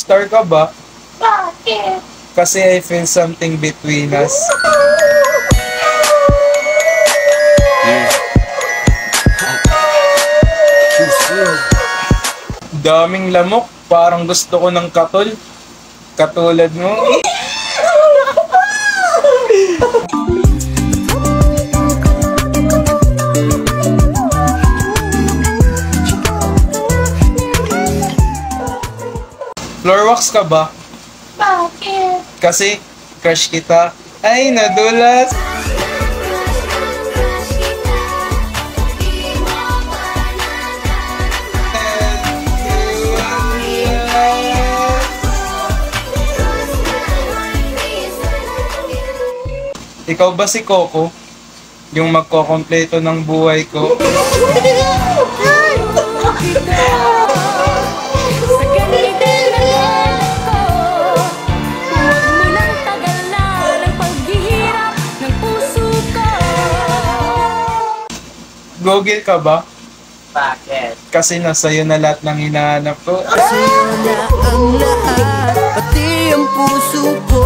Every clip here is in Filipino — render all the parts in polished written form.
star ka ba? Bakit? Kasi I feel something between us. Daming lamok, parang gusto ko ng katol. Katulad mo. Floor wax ka ba? Bakit? Kasi crush kita. Ay, nadulas. Ikaw ba si Coco? Yung magkokompleto ng buhay ko? Gogil ka ba? Bakit? Kasi nasa'yo na lahat ng hinahanap ko. Sa'yo na ang lahat, pati ang puso ko.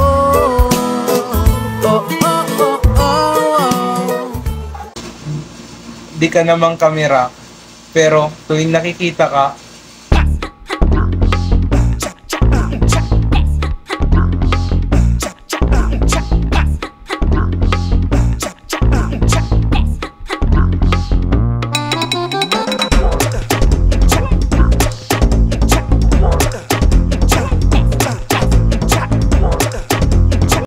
Oh, oh, oh, oh. Di ka namang kamera, pero tuwing nakikita ka,